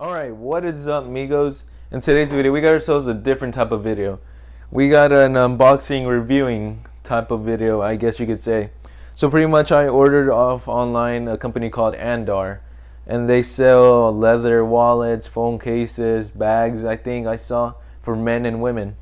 Alright, what is up, amigos? In today's video, we got ourselves a different type of video. We got an unboxing reviewing type of video, I guess you could say. So pretty much I ordered off online a company called Andar, and they sell leather wallets, phone cases, bags, I think I saw, for men and women.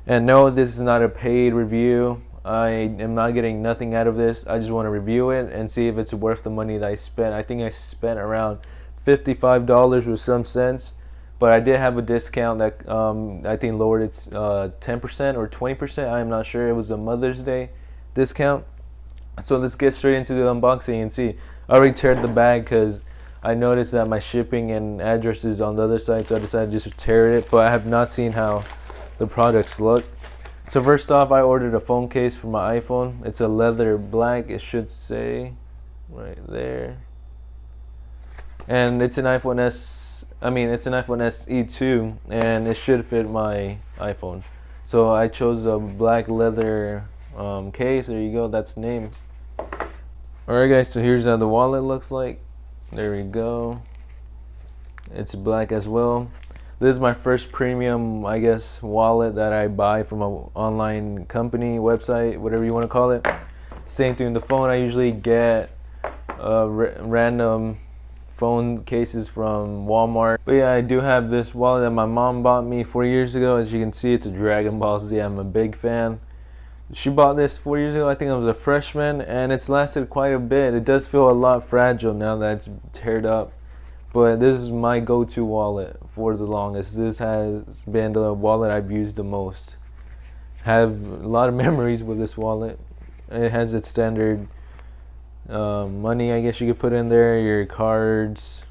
And no, this is not a paid review. I am not getting nothing out of this. I just want to review it and see if it's worth the money that I spent. I think I spent around $55 with some cents, but I did have a discount that I think lowered its 10% or 20%. I am not sure. It was a Mother's Day discount. So let's get straight into the unboxing and see. I already teared the bag because I noticed that my shipping and address is on the other side, so I decided just to tear it, but I have not seen how the products look. So first off, I ordered a phone case for my iPhone. It's a leather black, it should say right there. And it's an iPhone SE 2, and it should fit my iPhone. So I chose a black leather case. There you go, that's the name. Alright guys, so here's how the wallet looks like. There we go. It's black as well. This is my first premium, I guess, wallet that I buy from an online company, website, whatever you want to call it. Same thing with the phone. I usually get random phone cases from Walmart. But yeah, I do have this wallet that my mom bought me 4 years ago. As you can see, it's a Dragon Ball Z. I'm a big fan. She bought this 4 years ago. I think I was a freshman, and it's lasted quite a bit. It does feel a lot fragile now that it's teared up. But this is my go-to wallet for the longest. This has been the wallet I've used the most. Have a lot of memories with this wallet. It has its standard money, I guess you could put in there, your cards,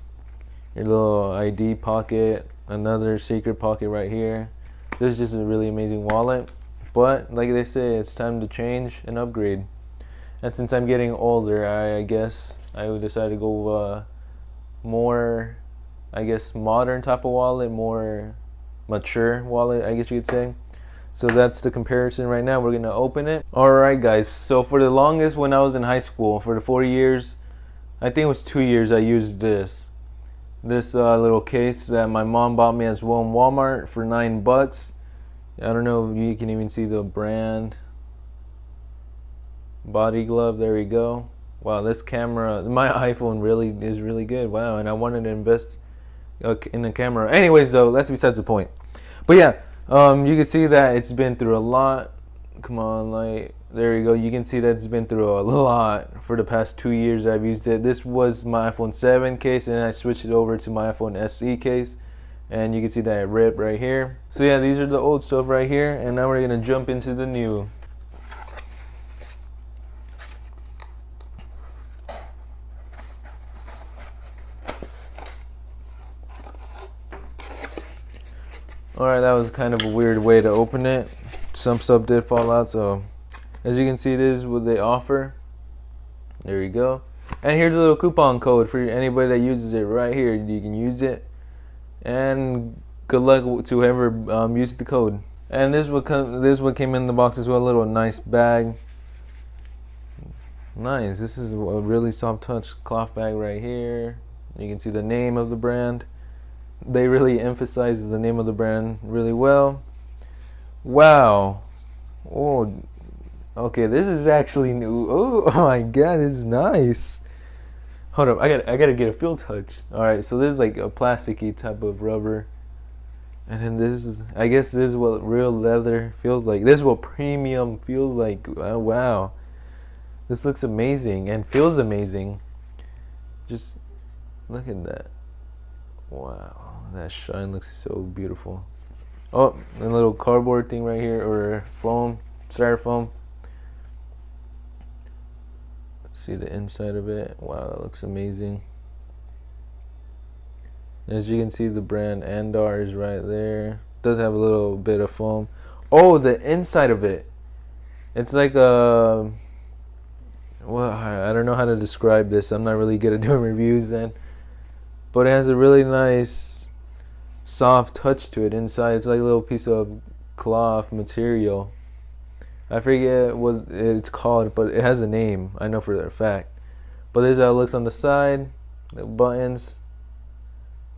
your little ID pocket, another secret pocket right here. This is just a really amazing wallet. But like they say, it's time to change and upgrade. And since I'm getting older, I guess I would decide to go more, I guess, modern type of wallet, more mature wallet, I guess you could say. So that's the comparison right now. We're gonna open it. Alright guys, so for the longest, when I was in high school, for the 4 years, I think it was 2 years, I used this little case that my mom bought me as well in Walmart for $9. I don't know if you can even see the brand. Body glove, there we go. Wow, this camera, my iPhone really is really good. Wow, and I wanted to invest in the camera. Anyways, though, that's besides the point. But yeah, you can see that it's been through a lot. Come on, like, there you go. You can see that it's been through a lot for the past 2 years I've used it. This was my iPhone 7 case, and I switched it over to my iPhone SE case. And you can see that it ripped right here. So yeah, these are the old stuff right here, and now we're gonna jump into the new. Alright, that was kind of a weird way to open it. Some stuff did fall out, so as you can see, this is what they offer. There you go. And here's a little coupon code for anybody that uses it right here. You can use it. And good luck to whoever used the code. And this is what came in the box as well. A little nice bag. Nice. This is a really soft touch cloth bag right here. You can see the name of the brand. They really emphasize the name of the brand really well. Wow. Oh, okay, this is actually new. Oh my god, it's nice. Hold up, I gotta get a feel touch. Alright, so this is like a plasticky type of rubber. And then this is, I guess this is what real leather feels like. This is what premium feels like. Oh, wow. This looks amazing and feels amazing. Just look at that. Wow, that shine looks so beautiful. Oh, a little cardboard thing right here, or foam, styrofoam. Let's see the inside of it. Wow, that looks amazing. As you can see, the brand Andar is right there. Does have a little bit of foam. Oh, the inside of it. It's like a, well, I don't know how to describe this. I'm not really good at doing reviews then. But it has a really nice soft touch to it inside. It's like a little piece of cloth material. I forget what it's called, but it has a name. I know for a fact. But this is how it looks on the side. The buttons.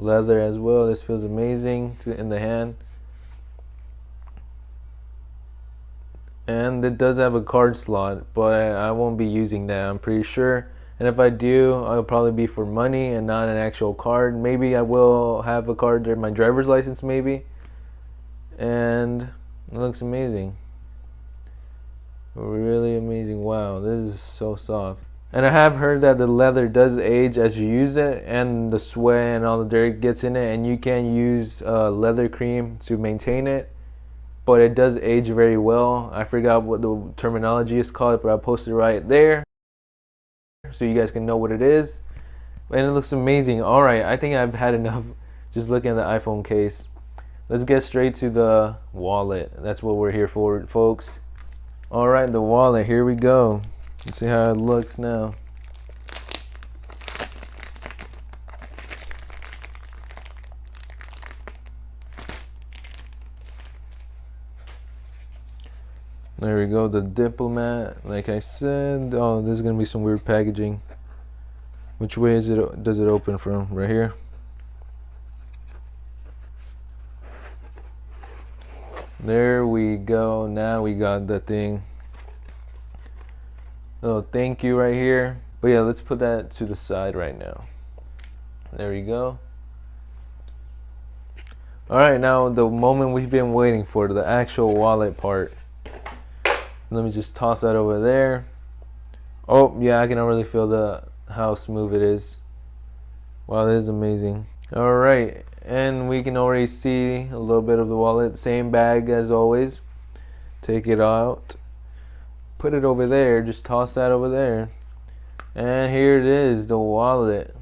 leather as well. This feels amazing in the hand. And it does have a card slot, but I won't be using that, I'm pretty sure. And if I do, it'll probably be for money and not an actual card. Maybe I will have a card there, my driver's license maybe. And it looks amazing. Really amazing. Wow, this is so soft. And I have heard that the leather does age as you use it, and the sweat and all the dirt gets in it, and you can use leather cream to maintain it. But it does age very well. I forgot what the terminology is called, but I posted right there so you guys can know what it is. And it looks amazing. Alright, I think I've had enough just looking at the iPhone case. Let's get straight to the wallet. That's what we're here for, folks. Alright, the wallet, here we go. Let's see how it looks now. There we go, the Diplomat. Like I said, oh, this is gonna be some weird packaging. Which way is it? Does it open from? Right here. There we go. Now we got the thing. Oh, thank you right here. But yeah, let's put that to the side right now. There we go. Alright, now the moment we've been waiting for, the actual wallet part. Let me just toss that over there. Oh, yeah, I can already feel how smooth it is. Wow, that is amazing. Alright, and we can already see a little bit of the wallet. Same bag as always. Take it out. Put it over there. Just toss that over there. And here it is, the wallet.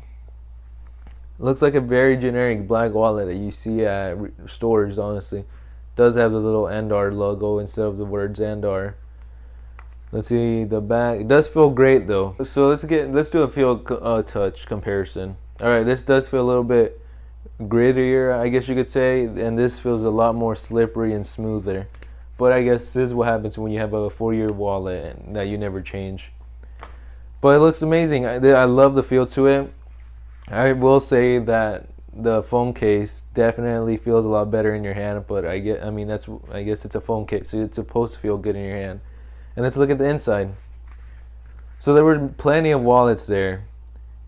Looks like a very generic black wallet that you see at stores, honestly. Does have the little Andar logo instead of the words Andar. Let's see the back. It does feel great though. So let's do a feel touch comparison. All right, this does feel a little bit grittier, I guess you could say, and this feels a lot more slippery and smoother. But I guess this is what happens when you have a 4-year wallet and that you never change. But it looks amazing. I love the feel to it. I will say that the phone case definitely feels a lot better in your hand, but I guess it's a phone case, so it's supposed to feel good in your hand. And let's look at the inside. So there were plenty of wallets there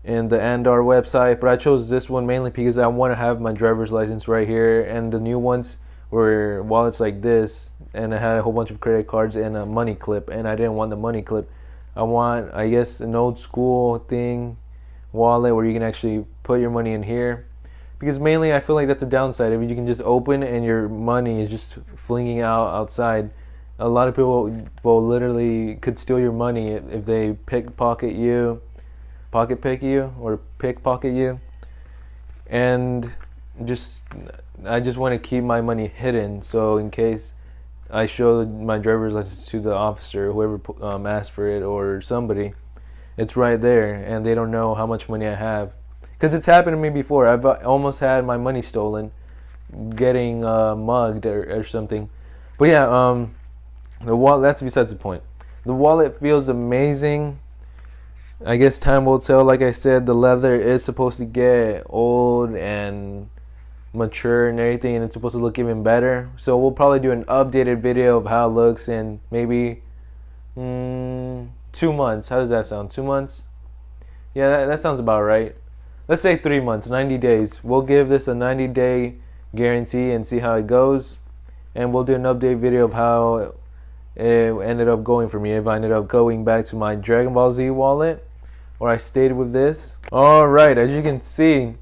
in the Andar website, but I chose this one mainly because I want to have my driver's license right here, and the new ones were wallets like this, and it had a whole bunch of credit cards and a money clip, and I didn't want the money clip. I want, I guess, an old school thing wallet where you can actually put your money in here, because mainly I feel like that's a downside. If you can just open and your money is just flinging outside, a lot of people will literally could steal your money if they pickpocket you, pick you, or pickpocket you. And I just want to keep my money hidden, so in case I show my driver's license to the officer, whoever asked for it, or somebody, it's right there and they don't know how much money I have. Because it's happened to me before. I've almost had my money stolen, getting mugged or something. But yeah, the wallet, that's besides the point. The wallet feels amazing. I guess time will tell. Like I said, the leather is supposed to get old and mature and everything, and it's supposed to look even better. So we'll probably do an updated video of how it looks in maybe 2 months. How does that sound? 2 months? Yeah, that sounds about right. Let's say 3 months, 90 days. We'll give this a 90-day guarantee and see how it goes. And we'll do an update video of how it ended up going for me. If I ended up going back to my Dragon Ball Z wallet, or I stayed with this. Alright, as you can see,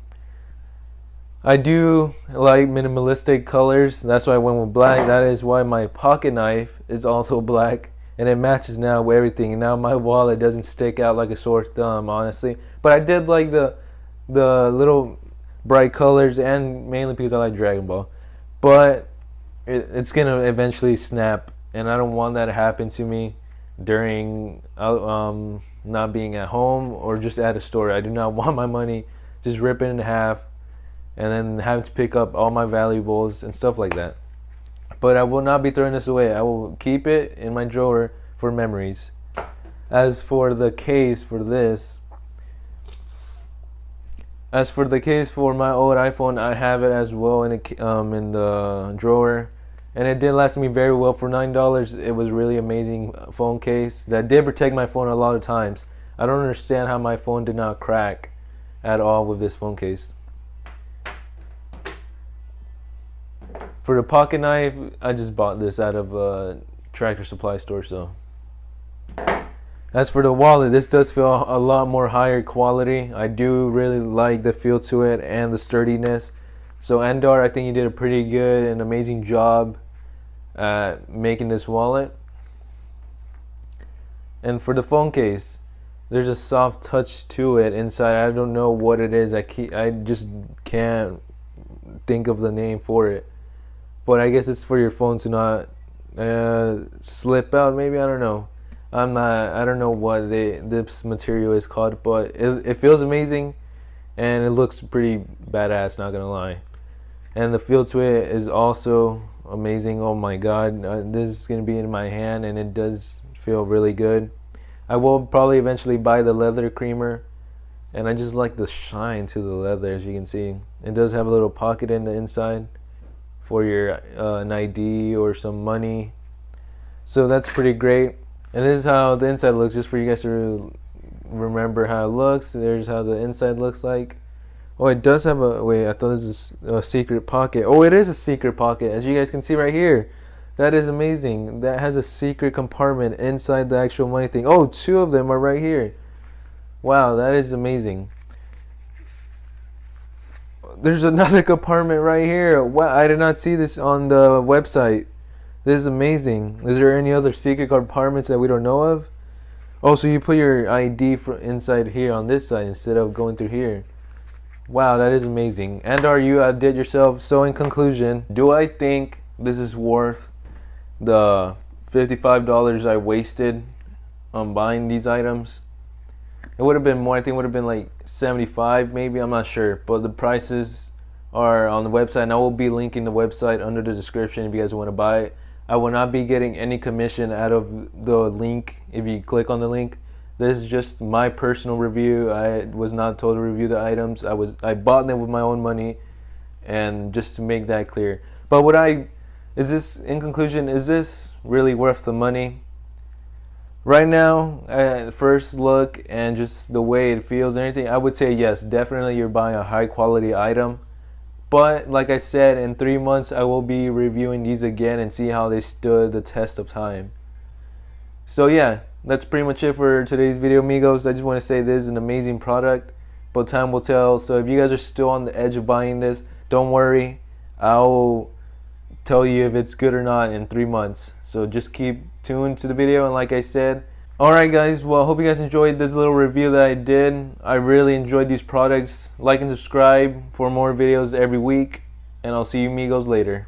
I do like minimalistic colors. That's why I went with black. That is why my pocket knife is also black. And it matches now with everything. And now my wallet doesn't stick out like a sore thumb, honestly. But I did like the little bright colors, and mainly because I like Dragon Ball. But it's going to eventually snap. And I don't want that to happen to me during not being at home or just at a store. I do not want my money just ripping in half and then having to pick up all my valuables and stuff like that. But I will not be throwing this away. I will keep it in my drawer for memories. As for the case for this, As for the case for my old iPhone, I have it as well in the drawer, and it did last me very well for $9. It was really amazing phone case that did protect my phone a lot of times. I don't understand how my phone did not crack at all with this phone case. For the pocket knife, I just bought this out of a Tractor Supply store. So as for the wallet, this does feel a lot more higher quality. I do really like the feel to it and the sturdiness. So Andar, I think you did a pretty good and amazing job at making this wallet. And for the phone case, there's a soft touch to it inside. I don't know what it is. I just can't think of the name for it. But I guess it's for your phone to not slip out. Maybe, I don't know. I don't know what this material is called, but it feels amazing and it looks pretty badass, not gonna lie. And the feel to it is also amazing. Oh my god, this is gonna be in my hand and it does feel really good. I will probably eventually buy the leather creamer, and I just like the shine to the leather. As you can see, it does have a little pocket in the inside for your an ID or some money, so that's pretty great. And this is how the inside looks, just for you guys to remember how it looks. There's how the inside looks like. Oh, it does have a, wait, I thought this was a secret pocket. Oh, it is a secret pocket, as you guys can see right here. That is amazing. That has a secret compartment inside the actual money thing. Oh, two of them are right here. Wow, that is amazing. There's another compartment right here. Wow, I did not see this on the website. This is amazing. Is there any other secret compartments that we don't know of? Oh, so you put your ID inside here on this side instead of going through here. Wow, that is amazing. Andar, you outdid yourself. So in conclusion, do I think this is worth the $55 I wasted on buying these items? It would have been more. I think it would have been like 75 maybe. I'm not sure. But the prices are on the website, and I will be linking the website under the description if you guys want to buy it. I will not be getting any commission out of the link if you click on the link. This is just my personal review. I was not told to review the items. I bought them with my own money, and just to make that clear. But is this, in conclusion, is this really worth the money? Right now, at first look and just the way it feels and everything, I would say yes, definitely you're buying a high quality item. But like I said, in 3 months I will be reviewing these again and see how they stood the test of time. So yeah, that's pretty much it for today's video, amigos. I just want to say this is an amazing product, but time will tell. So if you guys are still on the edge of buying this, don't worry. I'll tell you if it's good or not in 3 months. So just keep tuned to the video, and like I said, alright guys, well, I hope you guys enjoyed this little review that I did. I really enjoyed these products. Like and subscribe for more videos every week, and I'll see you amigos later.